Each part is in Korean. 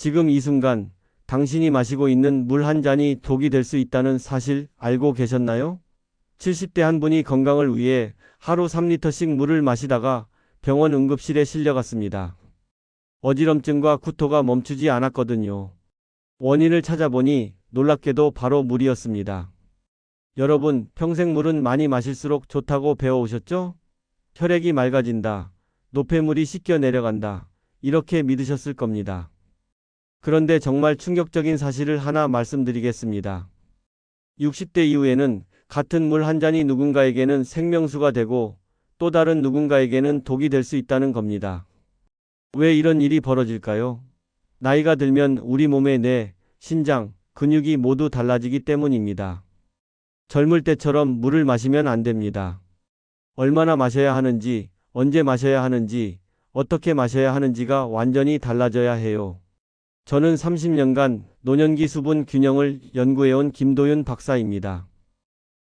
지금 이 순간 당신이 마시고 있는 물 한 잔이 독이 될 수 있다는 사실 알고 계셨나요? 70대 한 분이 건강을 위해 하루 3리터씩 물을 마시다가 병원 응급실에 실려갔습니다. 어지럼증과 구토가 멈추지 않았거든요. 원인을 찾아보니 놀랍게도 바로 물이었습니다. 여러분, 평생 물은 많이 마실수록 좋다고 배워오셨죠? 혈액이 맑아진다. 노폐물이 씻겨 내려간다. 이렇게 믿으셨을 겁니다. 그런데 정말 충격적인 사실을 하나 말씀드리겠습니다. 60대 이후에는 같은 물 한 잔이 누군가에게는 생명수가 되고 또 다른 누군가에게는 독이 될 수 있다는 겁니다. 왜 이런 일이 벌어질까요? 나이가 들면 우리 몸의 뇌, 신장, 근육이 모두 달라지기 때문입니다. 젊을 때처럼 물을 마시면 안 됩니다. 얼마나 마셔야 하는지, 언제 마셔야 하는지, 어떻게 마셔야 하는지가 완전히 달라져야 해요. 저는 30년간 노년기 수분 균형을 연구해온 김도윤 박사입니다.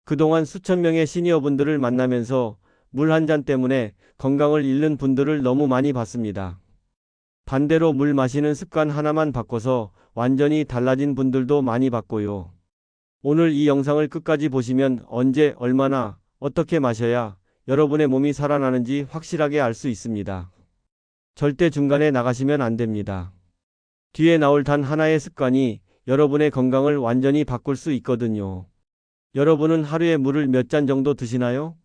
그동안 수천 명의 시니어분들을 만나면서 물 한 잔 때문에 건강을 잃는 분들을 너무 많이 봤습니다. 반대로 물 마시는 습관 하나만 바꿔서 완전히 달라진 분들도 많이 봤고요. 오늘 이 영상을 끝까지 보시면 언제, 얼마나, 어떻게 마셔야 여러분의 몸이 살아나는지 확실하게 알 수 있습니다. 절대 중간에 나가시면 안 됩니다. 뒤에 나올 단 하나의 습관이 여러분의 건강을 완전히 바꿀 수 있거든요. 여러분은 하루에 물을 몇 잔 정도 드시나요?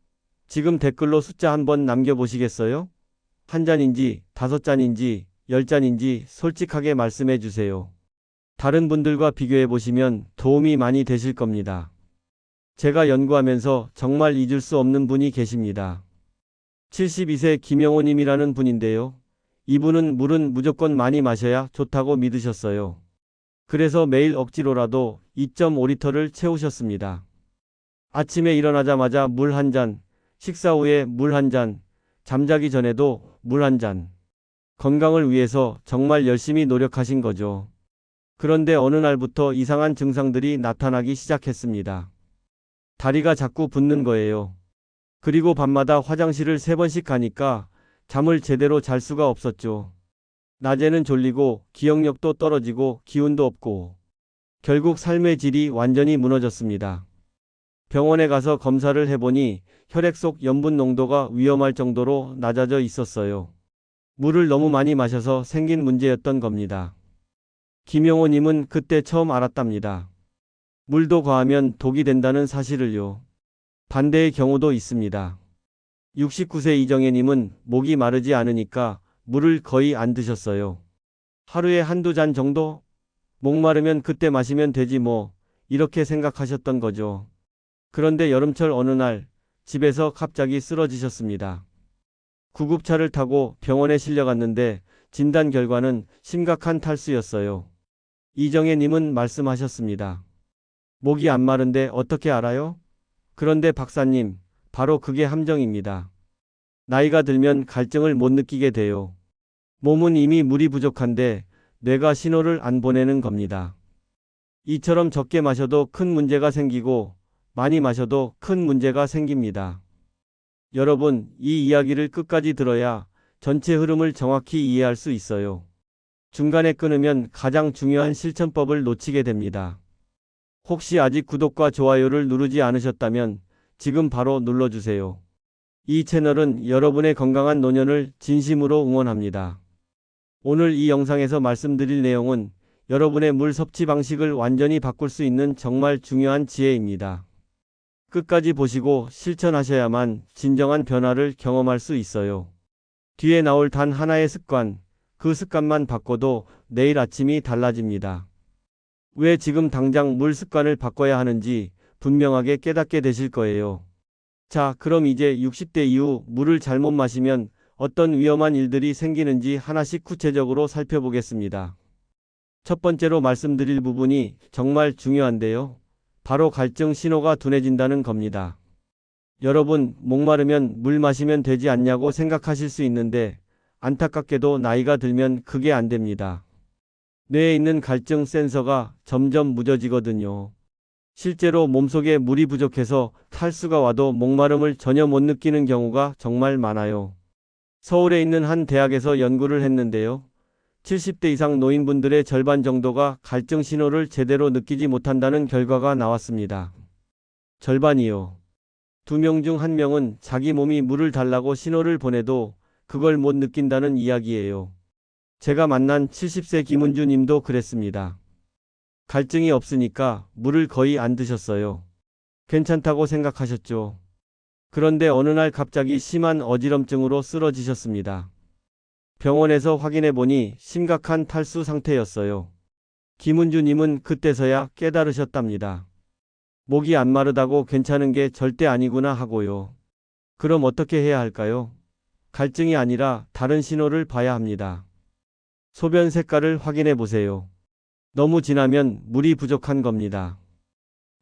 지금 댓글로 숫자 한번 남겨보시겠어요? 한 잔인지, 5잔인지, 10잔인지 솔직하게 말씀해 주세요. 다른 분들과 비교해 보시면 도움이 많이 되실 겁니다. 제가 연구하면서 정말 잊을 수 없는 분이 계십니다. 72세 김영호님이라는 분인데요. 이분은 물은 무조건 많이 마셔야 좋다고 믿으셨어요. 그래서 매일 억지로라도 2.5리터를 채우셨습니다. 아침에 일어나자마자 물 한 잔, 식사 후에 물 한 잔, 잠자기 전에도 물 한 잔. 건강을 위해서 정말 열심히 노력하신 거죠. 그런데 어느 날부터 이상한 증상들이 나타나기 시작했습니다. 다리가 자꾸 붓는 거예요. 그리고 밤마다 화장실을 3번씩 가니까 잠을 제대로 잘 수가 없었죠. 낮에는 졸리고 기억력도 떨어지고 기운도 없고 결국 삶의 질이 완전히 무너졌습니다. 병원에 가서 검사를 해보니 혈액 속 염분 농도가 위험할 정도로 낮아져 있었어요. 물을 너무 많이 마셔서 생긴 문제였던 겁니다. 김영호님은 그때 처음 알았답니다. 물도 과하면 독이 된다는 사실을요. 반대의 경우도 있습니다. 69세 이정혜님은 목이 마르지 않으니까 물을 거의 안 드셨어요. 하루에 한두 잔 정도? 목마르면 그때 마시면 되지 뭐, 이렇게 생각하셨던 거죠. 그런데 여름철 어느 날 집에서 갑자기 쓰러지셨습니다. 구급차를 타고 병원에 실려갔는데 진단 결과는 심각한 탈수였어요. 이정혜님은 말씀하셨습니다. 목이 안 마른데 어떻게 알아요? 그런데 박사님, 바로 그게 함정입니다. 나이가 들면 갈증을 못 느끼게 돼요. 몸은 이미 물이 부족한데 뇌가 신호를 안 보내는 겁니다. 이처럼 적게 마셔도 큰 문제가 생기고 많이 마셔도 큰 문제가 생깁니다. 여러분, 이 이야기를 끝까지 들어야 전체 흐름을 정확히 이해할 수 있어요. 중간에 끊으면 가장 중요한 실천법을 놓치게 됩니다. 혹시 아직 구독과 좋아요를 누르지 않으셨다면 지금 바로 눌러주세요. 이 채널은 여러분의 건강한 노년을 진심으로 응원합니다. 오늘 이 영상에서 말씀드릴 내용은 여러분의 물 섭취 방식을 완전히 바꿀 수 있는 정말 중요한 지혜입니다. 끝까지 보시고 실천하셔야만 진정한 변화를 경험할 수 있어요. 뒤에 나올 단 하나의 습관, 그 습관만 바꿔도 내일 아침이 달라집니다. 왜 지금 당장 물 습관을 바꿔야 하는지 분명하게 깨닫게 되실 거예요. 자, 그럼 이제 60대 이후 물을 잘못 마시면 어떤 위험한 일들이 생기는지 하나씩 구체적으로 살펴보겠습니다. 첫 번째로 말씀드릴 부분이 정말 중요한데요. 바로 갈증 신호가 둔해진다는 겁니다. 여러분, 목마르면 물 마시면 되지 않냐고 생각하실 수 있는데 안타깝게도 나이가 들면 그게 안 됩니다. 뇌에 있는 갈증 센서가 점점 무뎌지거든요. 실제로 몸속에 물이 부족해서 탈수가 와도 목마름을 전혀 못 느끼는 경우가 정말 많아요. 서울에 있는 한 대학에서 연구를 했는데요. 70대 이상 노인분들의 절반 정도가 갈증 신호를 제대로 느끼지 못한다는 결과가 나왔습니다. 절반이요. 2명 중 1명은 자기 몸이 물을 달라고 신호를 보내도 그걸 못 느낀다는 이야기예요. 제가 만난 70세 김은주 님도 그랬습니다. 갈증이 없으니까 물을 거의 안 드셨어요. 괜찮다고 생각하셨죠. 그런데 어느 날 갑자기 심한 어지럼증으로 쓰러지셨습니다. 병원에서 확인해 보니 심각한 탈수 상태였어요. 김은주 님은 그때서야 깨달으셨답니다. 목이 안 마르다고 괜찮은 게 절대 아니구나 하고요. 그럼 어떻게 해야 할까요? 갈증이 아니라 다른 신호를 봐야 합니다. 소변 색깔을 확인해 보세요. 너무 진하면 물이 부족한 겁니다.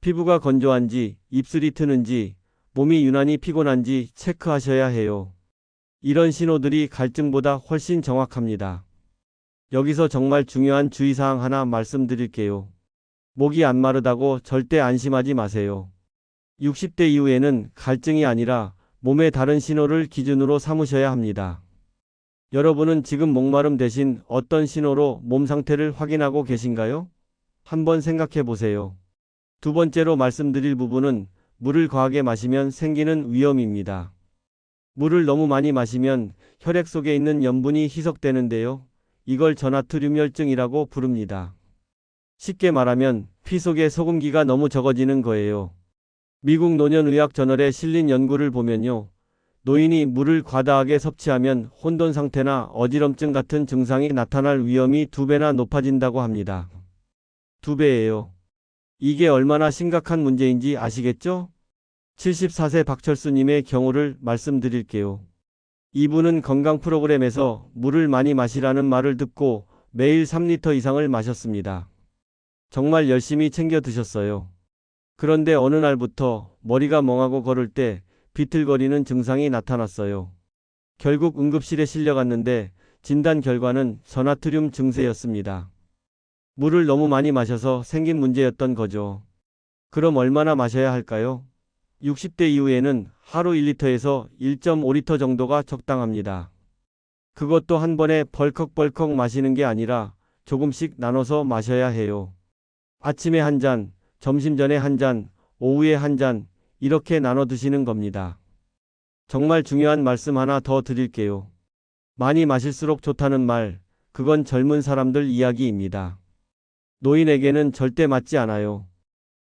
피부가 건조한지, 입술이 트는지, 몸이 유난히 피곤한지 체크하셔야 해요. 이런 신호들이 갈증보다 훨씬 정확합니다. 여기서 정말 중요한 주의사항 하나 말씀드릴게요. 목이 안 마르다고 절대 안심하지 마세요. 60대 이후에는 갈증이 아니라 몸의 다른 신호를 기준으로 삼으셔야 합니다. 여러분은 지금 목마름 대신 어떤 신호로 몸 상태를 확인하고 계신가요? 한번 생각해 보세요. 두 번째로 말씀드릴 부분은 물을 과하게 마시면 생기는 위험입니다. 물을 너무 많이 마시면 혈액 속에 있는 염분이 희석되는데요. 이걸 저나트륨혈증이라고 부릅니다. 쉽게 말하면 피 속에 소금기가 너무 적어지는 거예요. 미국 노년의학 저널에 실린 연구를 보면요. 노인이 물을 과다하게 섭취하면 혼돈 상태나 어지럼증 같은 증상이 나타날 위험이 2배나 높아진다고 합니다. 2배예요. 이게 얼마나 심각한 문제인지 아시겠죠? 74세 박철수님의 경우를 말씀드릴게요. 이분은 건강 프로그램에서 물을 많이 마시라는 말을 듣고 매일 3리터 이상을 마셨습니다. 정말 열심히 챙겨 드셨어요. 그런데 어느 날부터 머리가 멍하고 걸을 때 비틀거리는 증상이 나타났어요. 결국 응급실에 실려갔는데 진단 결과는 저나트륨 증세였습니다. 물을 너무 많이 마셔서 생긴 문제였던 거죠. 그럼 얼마나 마셔야 할까요? 60대 이후에는 하루 1리터에서 1.5리터 정도가 적당합니다. 그것도 한 번에 벌컥벌컥 마시는 게 아니라 조금씩 나눠서 마셔야 해요. 아침에 한 잔, 점심 전에 한 잔, 오후에 한 잔, 이렇게 나눠 드시는 겁니다. 정말 중요한 말씀 하나 더 드릴게요. 많이 마실수록 좋다는 말, 그건 젊은 사람들 이야기입니다. 노인에게는 절대 맞지 않아요.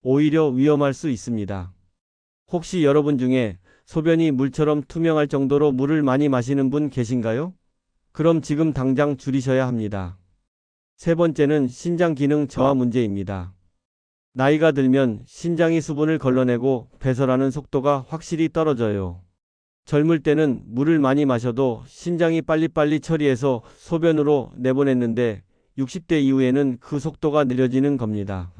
오히려 위험할 수 있습니다. 혹시 여러분 중에 소변이 물처럼 투명할 정도로 물을 많이 마시는 분 계신가요? 그럼 지금 당장 줄이셔야 합니다. 세 번째는 신장 기능 저하 문제입니다. 나이가 들면 신장이 수분을 걸러내고 배설하는 속도가 확실히 떨어져요. 젊을 때는 물을 많이 마셔도 신장이 빨리빨리 처리해서 소변으로 내보냈는데 60대 이후에는 그 속도가 느려지는 겁니다.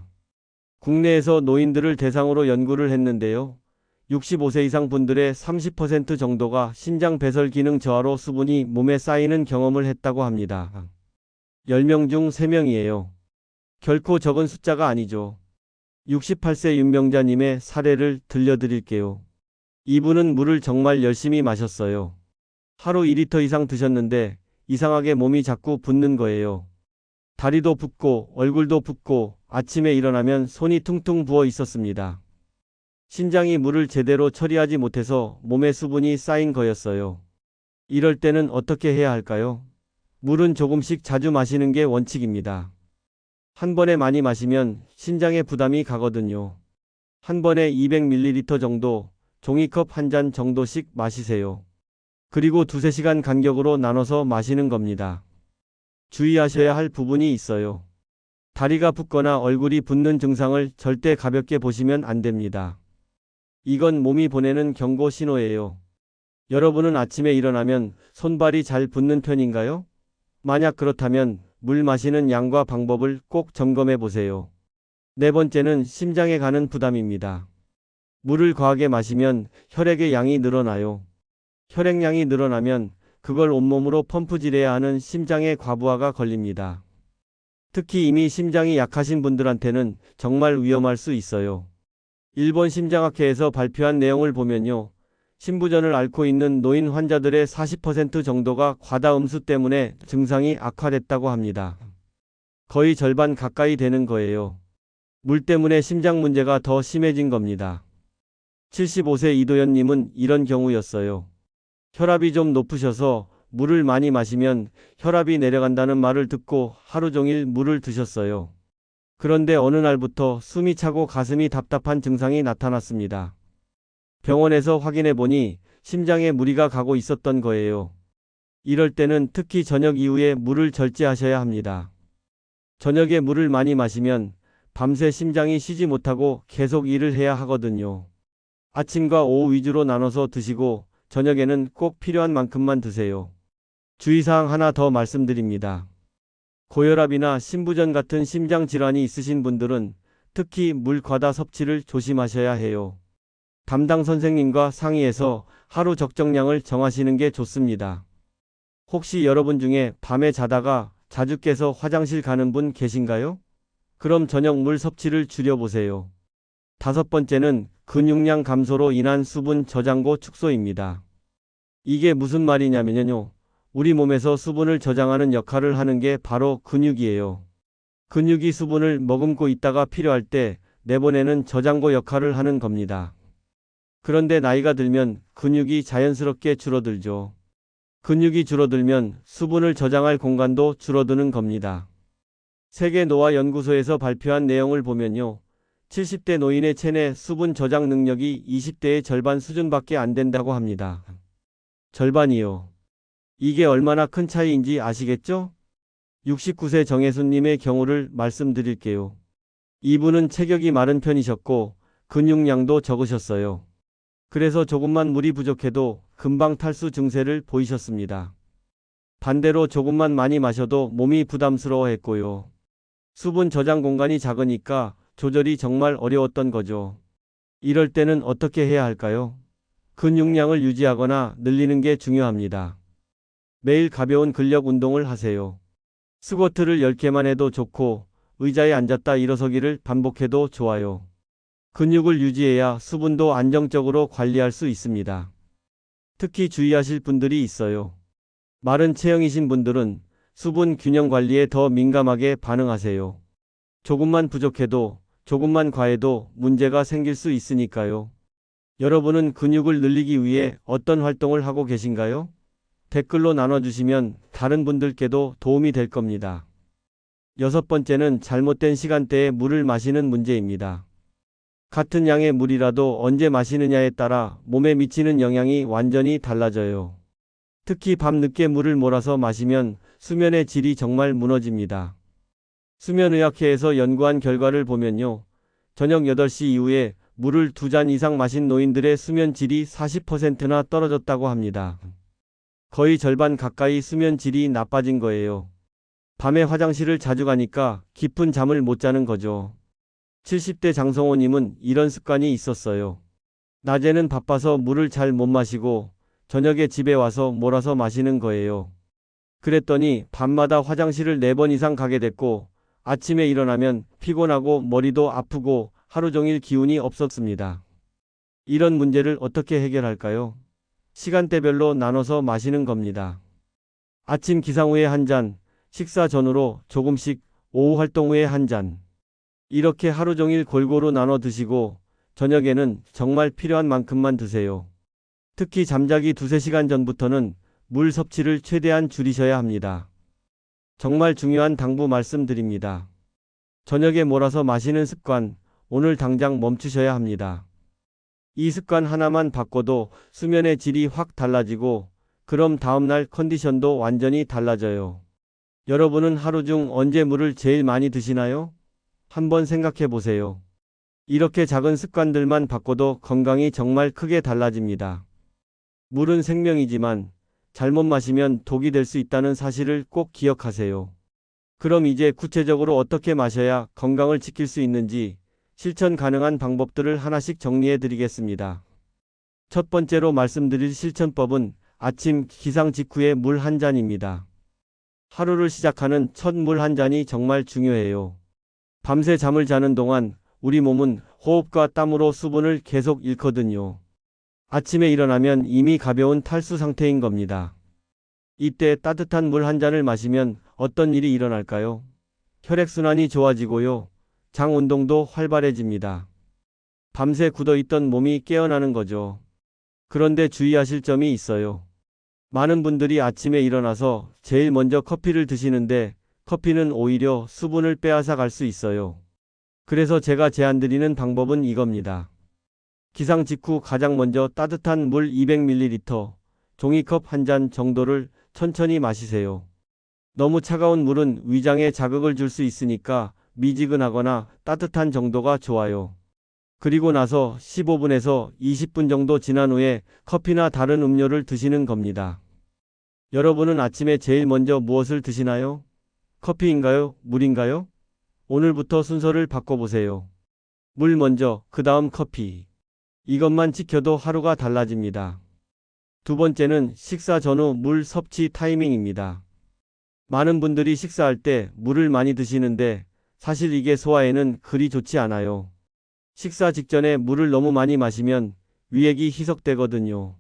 국내에서 노인들을 대상으로 연구를 했는데요. 65세 이상 분들의 30% 정도가 신장 배설 기능 저하로 수분이 몸에 쌓이는 경험을 했다고 합니다. 10명 중 3명이에요. 결코 적은 숫자가 아니죠. 68세 윤병자님의 사례를 들려드릴게요. 이분은 물을 정말 열심히 마셨어요. 하루 2리터 이상 드셨는데 이상하게 몸이 자꾸 붓는 거예요. 다리도 붓고 얼굴도 붓고 아침에 일어나면 손이 퉁퉁 부어 있었습니다. 신장이 물을 제대로 처리하지 못해서 몸에 수분이 쌓인 거였어요. 이럴 때는 어떻게 해야 할까요? 물은 조금씩 자주 마시는 게 원칙입니다. 한 번에 많이 마시면 신장에 부담이 가거든요. 한 번에 200ml 정도, 종이컵 한 잔 정도씩 마시세요. 그리고 2~3시간 간격으로 나눠서 마시는 겁니다. 주의하셔야 할 부분이 있어요. 다리가 붓거나 얼굴이 붓는 증상을 절대 가볍게 보시면 안 됩니다. 이건 몸이 보내는 경고 신호예요. 여러분은 아침에 일어나면 손발이 잘 붓는 편인가요? 만약 그렇다면 물 마시는 양과 방법을 꼭 점검해 보세요. 네 번째는 심장에 가는 부담입니다. 물을 과하게 마시면 혈액의 양이 늘어나요. 혈액량이 늘어나면 그걸 온몸으로 펌프질해야 하는 심장의 과부하가 걸립니다. 특히 이미 심장이 약하신 분들한테는 정말 위험할 수 있어요. 일본 심장학회에서 발표한 내용을 보면요. 신부전을 앓고 있는 노인 환자들의 40% 정도가 과다음수 때문에 증상이 악화됐다고 합니다. 거의 절반 가까이 되는 거예요. 물 때문에 심장 문제가 더 심해진 겁니다. 75세 이도연님은 이런 경우였어요. 혈압이 좀 높으셔서 물을 많이 마시면 혈압이 내려간다는 말을 듣고 하루 종일 물을 드셨어요. 그런데 어느 날부터 숨이 차고 가슴이 답답한 증상이 나타났습니다. 병원에서 확인해 보니 심장에 무리가 가고 있었던 거예요. 이럴 때는 특히 저녁 이후에 물을 절제하셔야 합니다. 저녁에 물을 많이 마시면 밤새 심장이 쉬지 못하고 계속 일을 해야 하거든요. 아침과 오후 위주로 나눠서 드시고 저녁에는 꼭 필요한 만큼만 드세요. 주의사항 하나 더 말씀드립니다. 고혈압이나 심부전 같은 심장 질환이 있으신 분들은 특히 물 과다 섭취를 조심하셔야 해요. 담당 선생님과 상의해서 하루 적정량을 정하시는 게 좋습니다. 혹시 여러분 중에 밤에 자다가 자주 깨서 화장실 가는 분 계신가요? 그럼 저녁 물 섭취를 줄여보세요. 5번째는 근육량 감소로 인한 수분 저장고 축소입니다. 이게 무슨 말이냐면요. 우리 몸에서 수분을 저장하는 역할을 하는 게 바로 근육이에요. 근육이 수분을 머금고 있다가 필요할 때 내보내는 저장고 역할을 하는 겁니다. 그런데 나이가 들면 근육이 자연스럽게 줄어들죠. 근육이 줄어들면 수분을 저장할 공간도 줄어드는 겁니다. 세계 노화 연구소에서 발표한 내용을 보면요. 70대 노인의 체내 수분 저장 능력이 20대의 절반 수준밖에 안 된다고 합니다. 절반이요. 이게 얼마나 큰 차이인지 아시겠죠? 69세 정혜수님의 경우를 말씀드릴게요. 이분은 체격이 마른 편이셨고 근육량도 적으셨어요. 그래서 조금만 물이 부족해도 금방 탈수 증세를 보이셨습니다. 반대로 조금만 많이 마셔도 몸이 부담스러워했고요. 수분 저장 공간이 작으니까 조절이 정말 어려웠던 거죠. 이럴 때는 어떻게 해야 할까요? 근육량을 유지하거나 늘리는 게 중요합니다. 매일 가벼운 근력 운동을 하세요. 스쿼트를 10개만 해도 좋고 의자에 앉았다 일어서기를 반복해도 좋아요. 근육을 유지해야 수분도 안정적으로 관리할 수 있습니다. 특히 주의하실 분들이 있어요. 마른 체형이신 분들은 수분 균형 관리에 더 민감하게 반응하세요. 조금만 부족해도 조금만 과해도 문제가 생길 수 있으니까요. 여러분은 근육을 늘리기 위해 어떤 활동을 하고 계신가요? 댓글로 나눠주시면 다른 분들께도 도움이 될 겁니다. 6번째는 잘못된 시간대에 물을 마시는 문제입니다. 같은 양의 물이라도 언제 마시느냐에 따라 몸에 미치는 영향이 완전히 달라져요. 특히 밤늦게 물을 몰아서 마시면 수면의 질이 정말 무너집니다. 수면의학회에서 연구한 결과를 보면요. 저녁 8시 이후에 물을 2잔 이상 마신 노인들의 수면 질이 40%나 떨어졌다고 합니다. 거의 절반 가까이 수면 질이 나빠진 거예요. 밤에 화장실을 자주 가니까 깊은 잠을 못 자는 거죠. 70대 장성호님은 이런 습관이 있었어요. 낮에는 바빠서 물을 잘 못 마시고 저녁에 집에 와서 몰아서 마시는 거예요. 그랬더니 밤마다 화장실을 4번 이상 가게 됐고 아침에 일어나면 피곤하고 머리도 아프고 하루 종일 기운이 없었습니다. 이런 문제를 어떻게 해결할까요? 시간대별로 나눠서 마시는 겁니다. 아침 기상 후에 한 잔, 식사 전후로 조금씩, 오후 활동 후에 한 잔. 이렇게 하루 종일 골고루 나눠 드시고 저녁에는 정말 필요한 만큼만 드세요. 특히 잠자기 2-3시간 전부터는 물 섭취를 최대한 줄이셔야 합니다. 정말 중요한 당부 말씀드립니다. 저녁에 몰아서 마시는 습관, 오늘 당장 멈추셔야 합니다. 이 습관 하나만 바꿔도 수면의 질이 확 달라지고 그럼 다음날 컨디션도 완전히 달라져요. 여러분은 하루 중 언제 물을 제일 많이 드시나요? 한번 생각해 보세요. 이렇게 작은 습관들만 바꿔도 건강이 정말 크게 달라집니다. 물은 생명이지만 잘못 마시면 독이 될 수 있다는 사실을 꼭 기억하세요. 그럼 이제 구체적으로 어떻게 마셔야 건강을 지킬 수 있는지 실천 가능한 방법들을 하나씩 정리해 드리겠습니다. 첫 번째로 말씀드릴 실천법은 아침 기상 직후에 물 한 잔입니다. 하루를 시작하는 첫 물 한 잔이 정말 중요해요. 밤새 잠을 자는 동안 우리 몸은 호흡과 땀으로 수분을 계속 잃거든요. 아침에 일어나면 이미 가벼운 탈수 상태인 겁니다. 이때 따뜻한 물 한 잔을 마시면 어떤 일이 일어날까요? 혈액순환이 좋아지고요. 장 운동도 활발해집니다. 밤새 굳어있던 몸이 깨어나는 거죠. 그런데 주의하실 점이 있어요. 많은 분들이 아침에 일어나서 제일 먼저 커피를 드시는데 커피는 오히려 수분을 빼앗아 갈 수 있어요. 그래서 제가 제안드리는 방법은 이겁니다. 기상 직후 가장 먼저 따뜻한 물 200ml, 종이컵 한 잔 정도를 천천히 마시세요. 너무 차가운 물은 위장에 자극을 줄 수 있으니까 미지근하거나 따뜻한 정도가 좋아요. 그리고 나서 15분에서 20분 정도 지난 후에 커피나 다른 음료를 드시는 겁니다. 여러분은 아침에 제일 먼저 무엇을 드시나요? 커피인가요? 물인가요? 오늘부터 순서를 바꿔보세요. 물 먼저, 그 다음 커피. 이것만 지켜도 하루가 달라집니다. 두 번째는 식사 전후 물 섭취 타이밍입니다. 많은 분들이 식사할 때 물을 많이 드시는데 사실 이게 소화에는 그리 좋지 않아요. 식사 직전에 물을 너무 많이 마시면 위액이 희석되거든요.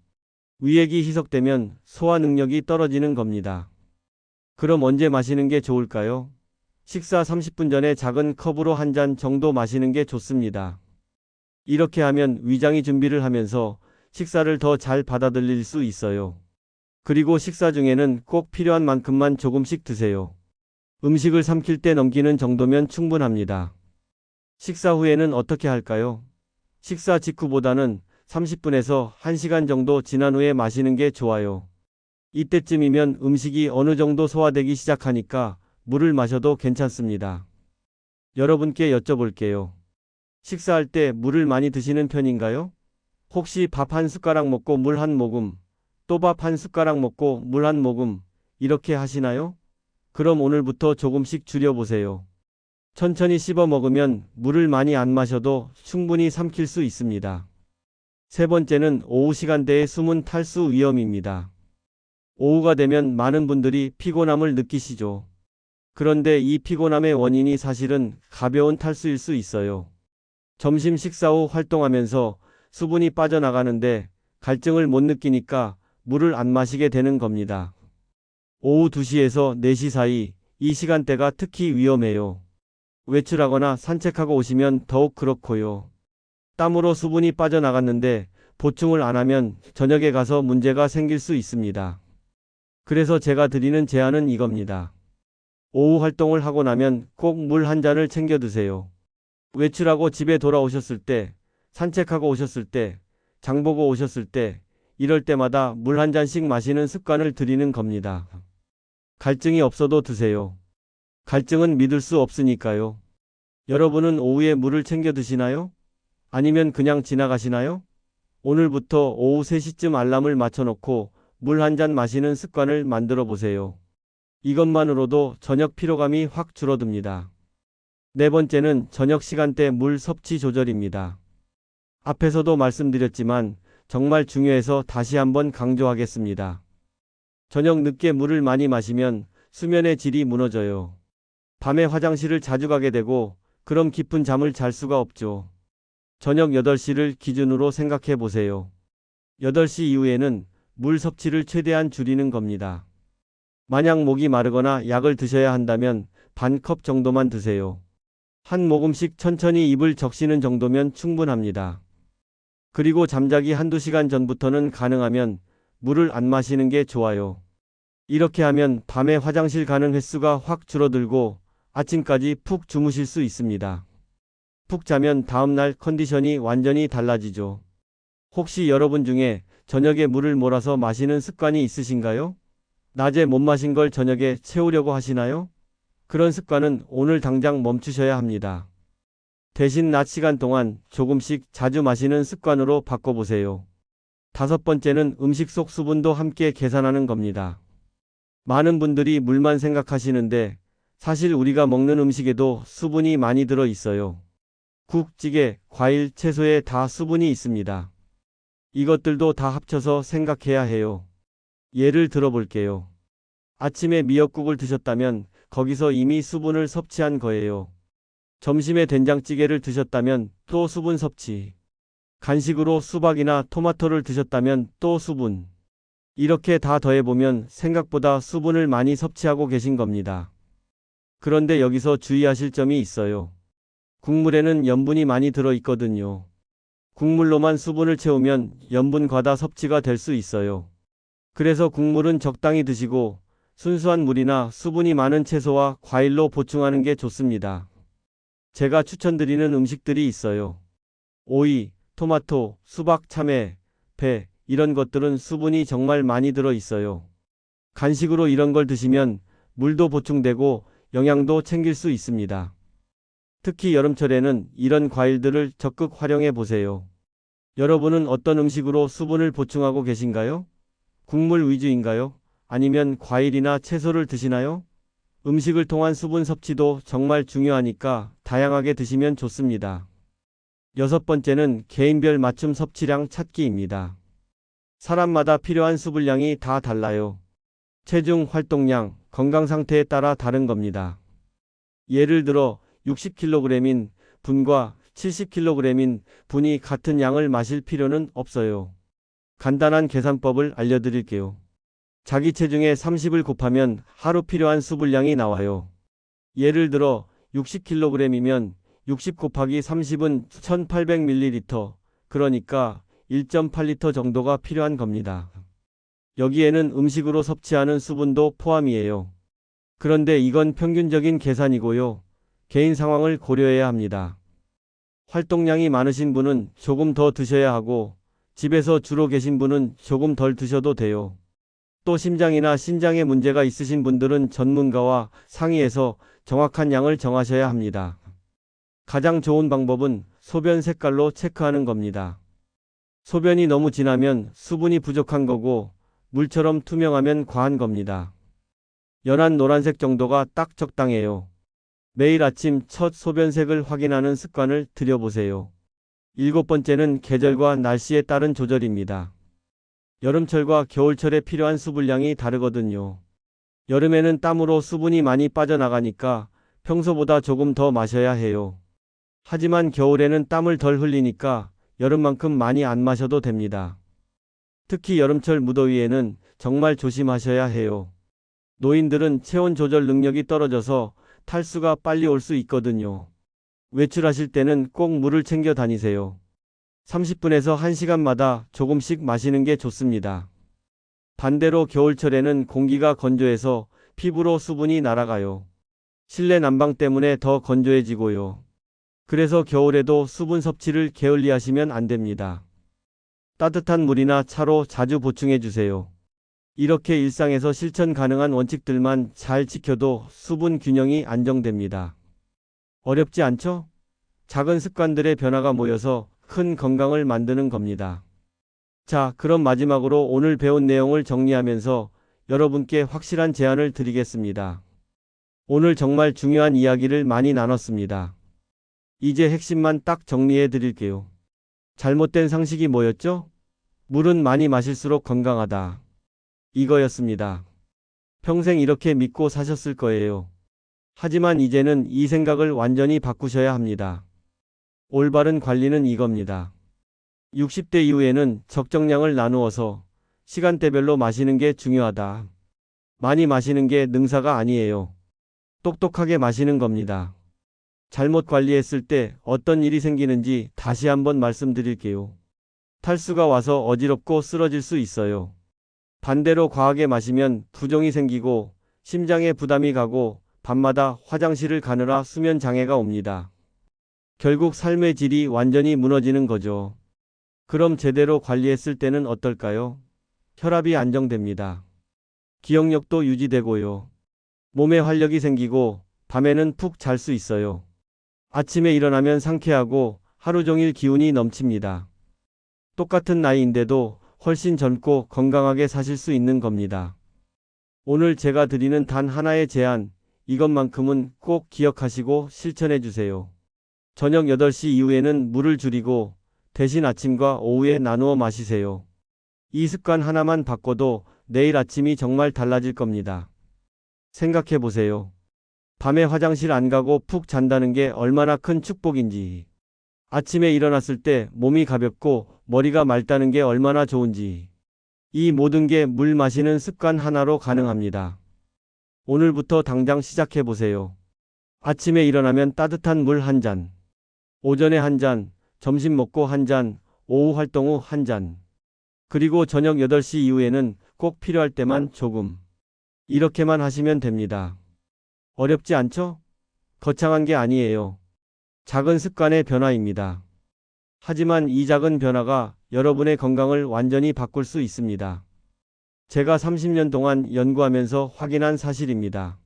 위액이 희석되면 소화 능력이 떨어지는 겁니다. 그럼 언제 마시는 게 좋을까요? 식사 30분 전에 작은 컵으로 한 잔 정도 마시는 게 좋습니다. 이렇게 하면 위장이 준비를 하면서 식사를 더 잘 받아들일 수 있어요. 그리고 식사 중에는 꼭 필요한 만큼만 조금씩 드세요. 음식을 삼킬 때 넘기는 정도면 충분합니다. 식사 후에는 어떻게 할까요? 식사 직후보다는 30분에서 1시간 정도 지난 후에 마시는 게 좋아요. 이때쯤이면 음식이 어느 정도 소화되기 시작하니까 물을 마셔도 괜찮습니다. 여러분께 여쭤볼게요. 식사할 때 물을 많이 드시는 편인가요? 혹시 밥 한 숟가락 먹고 물 한 모금, 또 밥 한 숟가락 먹고 물 한 모금, 이렇게 하시나요? 그럼 오늘부터 조금씩 줄여보세요. 천천히 씹어 먹으면 물을 많이 안 마셔도 충분히 삼킬 수 있습니다. 세 번째는 오후 시간대의 숨은 탈수 위험입니다. 오후가 되면 많은 분들이 피곤함을 느끼시죠. 그런데 이 피곤함의 원인이 사실은 가벼운 탈수일 수 있어요. 점심 식사 후 활동하면서 수분이 빠져나가는데 갈증을 못 느끼니까 물을 안 마시게 되는 겁니다. 오후 2시에서 4시 사이 이 시간대가 특히 위험해요. 외출하거나 산책하고 오시면 더욱 그렇고요. 땀으로 수분이 빠져나갔는데 보충을 안 하면 저녁에 가서 문제가 생길 수 있습니다. 그래서 제가 드리는 제안은 이겁니다. 오후 활동을 하고 나면 꼭 물 한 잔을 챙겨 드세요. 외출하고 집에 돌아오셨을 때, 산책하고 오셨을 때, 장 보고 오셨을 때, 이럴 때마다 물 한 잔씩 마시는 습관을 들이는 겁니다. 갈증이 없어도 드세요. 갈증은 믿을 수 없으니까요. 여러분은 오후에 물을 챙겨 드시나요? 아니면 그냥 지나가시나요? 오늘부터 오후 3시쯤 알람을 맞춰놓고 물 한 잔 마시는 습관을 만들어 보세요. 이것만으로도 저녁 피로감이 확 줄어듭니다. 네 번째는 저녁 시간대 물 섭취 조절입니다. 앞에서도 말씀드렸지만 정말 중요해서 다시 한번 강조하겠습니다. 저녁 늦게 물을 많이 마시면 수면의 질이 무너져요. 밤에 화장실을 자주 가게 되고 그럼 깊은 잠을 잘 수가 없죠. 저녁 8시를 기준으로 생각해 보세요. 8시 이후에는 물 섭취를 최대한 줄이는 겁니다. 만약 목이 마르거나 약을 드셔야 한다면 반 컵 정도만 드세요. 한 모금씩 천천히 입을 적시는 정도면 충분합니다. 그리고 잠자기 1~2시간 전부터는 가능하면 물을 안 마시는 게 좋아요. 이렇게 하면 밤에 화장실 가는 횟수가 확 줄어들고 아침까지 푹 주무실 수 있습니다. 푹 자면 다음날 컨디션이 완전히 달라지죠. 혹시 여러분 중에 저녁에 물을 몰아서 마시는 습관이 있으신가요? 낮에 못 마신 걸 저녁에 채우려고 하시나요? 그런 습관은 오늘 당장 멈추셔야 합니다. 대신 낮 시간 동안 조금씩 자주 마시는 습관으로 바꿔보세요. 다섯 번째는 음식 속 수분도 함께 계산하는 겁니다. 많은 분들이 물만 생각하시는데 사실 우리가 먹는 음식에도 수분이 많이 들어 있어요. 국, 찌개, 과일, 채소에 다 수분이 있습니다. 이것들도 다 합쳐서 생각해야 해요. 예를 들어볼게요. 아침에 미역국을 드셨다면 거기서 이미 수분을 섭취한 거예요. 점심에 된장찌개를 드셨다면 또 수분 섭취. 간식으로 수박이나 토마토를 드셨다면 또 수분. 이렇게 다 더해보면 생각보다 수분을 많이 섭취하고 계신 겁니다. 그런데 여기서 주의하실 점이 있어요. 국물에는 염분이 많이 들어있거든요. 국물로만 수분을 채우면 염분 과다 섭취가 될 수 있어요. 그래서 국물은 적당히 드시고 순수한 물이나 수분이 많은 채소와 과일로 보충하는 게 좋습니다. 제가 추천드리는 음식들이 있어요. 오이, 토마토, 수박, 참외, 배, 이런 것들은 수분이 정말 많이 들어 있어요. 간식으로 이런 걸 드시면 물도 보충되고 영양도 챙길 수 있습니다. 특히 여름철에는 이런 과일들을 적극 활용해 보세요. 여러분은 어떤 음식으로 수분을 보충하고 계신가요? 국물 위주인가요? 아니면 과일이나 채소를 드시나요? 음식을 통한 수분 섭취도 정말 중요하니까 다양하게 드시면 좋습니다. 여섯 번째는 개인별 맞춤 섭취량 찾기입니다. 사람마다 필요한 수분량이 다 달라요. 체중, 활동량, 건강 상태에 따라 다른 겁니다. 예를 들어 60kg인 분과 70kg인 분이 같은 양을 마실 필요는 없어요. 간단한 계산법을 알려드릴게요. 자기 체중에 30을 곱하면 하루 필요한 수분량이 나와요. 예를 들어 60kg이면 60 곱하기 30은 1800ml, 그러니까 1.8리터 정도가 필요한 겁니다. 여기에는 음식으로 섭취하는 수분도 포함이에요. 그런데 이건 평균적인 계산이고요. 개인 상황을 고려해야 합니다. 활동량이 많으신 분은 조금 더 드셔야 하고, 집에서 주로 계신 분은 조금 덜 드셔도 돼요. 또 심장이나 신장에 문제가 있으신 분들은 전문가와 상의해서 정확한 양을 정하셔야 합니다. 가장 좋은 방법은 소변 색깔로 체크하는 겁니다. 소변이 너무 진하면 수분이 부족한 거고, 물처럼 투명하면 과한 겁니다. 연한 노란색 정도가 딱 적당해요. 매일 아침 첫 소변색을 확인하는 습관을 들여보세요. 일곱 번째는 계절과 날씨에 따른 조절입니다. 여름철과 겨울철에 필요한 수분량이 다르거든요. 여름에는 땀으로 수분이 많이 빠져나가니까 평소보다 조금 더 마셔야 해요. 하지만 겨울에는 땀을 덜 흘리니까 여름만큼 많이 안 마셔도 됩니다. 특히 여름철 무더위에는 정말 조심하셔야 해요. 노인들은 체온 조절 능력이 떨어져서 탈수가 빨리 올 수 있거든요. 외출하실 때는 꼭 물을 챙겨 다니세요. 30분에서 1시간마다 조금씩 마시는 게 좋습니다. 반대로 겨울철에는 공기가 건조해서 피부로 수분이 날아가요. 실내 난방 때문에 더 건조해지고요. 그래서 겨울에도 수분 섭취를 게을리하시면 안 됩니다. 따뜻한 물이나 차로 자주 보충해 주세요. 이렇게 일상에서 실천 가능한 원칙들만 잘 지켜도 수분 균형이 안정됩니다. 어렵지 않죠? 작은 습관들의 변화가 모여서 큰 건강을 만드는 겁니다. 자, 그럼 마지막으로 오늘 배운 내용을 정리하면서 여러분께 확실한 제안을 드리겠습니다. 오늘 정말 중요한 이야기를 많이 나눴습니다. 이제 핵심만 딱 정리해 드릴게요. 잘못된 상식이 뭐였죠? 물은 많이 마실수록 건강하다. 이거였습니다. 평생 이렇게 믿고 사셨을 거예요. 하지만 이제는 이 생각을 완전히 바꾸셔야 합니다. 올바른 관리는 이겁니다. 60대 이후에는 적정량을 나누어서 시간대별로 마시는 게 중요하다. 많이 마시는 게 능사가 아니에요. 똑똑하게 마시는 겁니다. 잘못 관리했을 때 어떤 일이 생기는지 다시 한번 말씀드릴게요. 탈수가 와서 어지럽고 쓰러질 수 있어요. 반대로 과하게 마시면 부종이 생기고 심장에 부담이 가고 밤마다 화장실을 가느라 수면 장애가 옵니다. 결국 삶의 질이 완전히 무너지는 거죠. 그럼 제대로 관리했을 때는 어떨까요? 혈압이 안정됩니다. 기억력도 유지되고요. 몸에 활력이 생기고 밤에는 푹 잘 수 있어요. 아침에 일어나면 상쾌하고 하루 종일 기운이 넘칩니다. 똑같은 나이인데도 훨씬 젊고 건강하게 사실 수 있는 겁니다. 오늘 제가 드리는 단 하나의 제안, 이것만큼은 꼭 기억하시고 실천해 주세요. 저녁 8시 이후에는 물을 줄이고 대신 아침과 오후에 나누어 마시세요. 이 습관 하나만 바꿔도 내일 아침이 정말 달라질 겁니다. 생각해 보세요. 밤에 화장실 안 가고 푹 잔다는 게 얼마나 큰 축복인지. 아침에 일어났을 때 몸이 가볍고 머리가 맑다는 게 얼마나 좋은지. 이 모든 게 물 마시는 습관 하나로 가능합니다. 오늘부터 당장 시작해 보세요. 아침에 일어나면 따뜻한 물 한 잔. 오전에 한 잔, 점심 먹고 한 잔, 오후 활동 후 한 잔. 그리고 저녁 8시 이후에는 꼭 필요할 때만 조금. 이렇게만 하시면 됩니다. 어렵지 않죠? 거창한 게 아니에요. 작은 습관의 변화입니다. 하지만 이 작은 변화가 여러분의 건강을 완전히 바꿀 수 있습니다. 제가 30년 동안 연구하면서 확인한 사실입니다.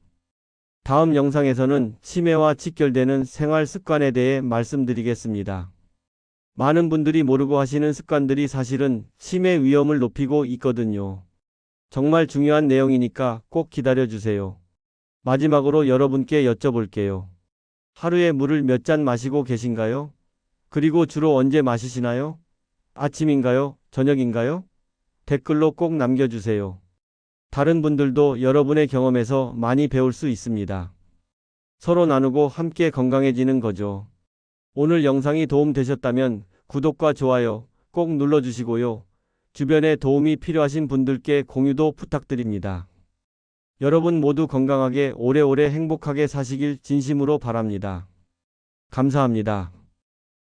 다음 영상에서는 치매와 직결되는 생활 습관에 대해 말씀드리겠습니다. 많은 분들이 모르고 하시는 습관들이 사실은 치매 위험을 높이고 있거든요. 정말 중요한 내용이니까 꼭 기다려 주세요. 마지막으로 여러분께 여쭤볼게요. 하루에 물을 몇 잔 마시고 계신가요? 그리고 주로 언제 마시시나요? 아침인가요? 저녁인가요? 댓글로 꼭 남겨주세요. 다른 분들도 여러분의 경험에서 많이 배울 수 있습니다. 서로 나누고 함께 건강해지는 거죠. 오늘 영상이 도움되셨다면 구독과 좋아요 꼭 눌러주시고요. 주변에 도움이 필요하신 분들께 공유도 부탁드립니다. 여러분 모두 건강하게 오래오래 행복하게 사시길 진심으로 바랍니다. 감사합니다.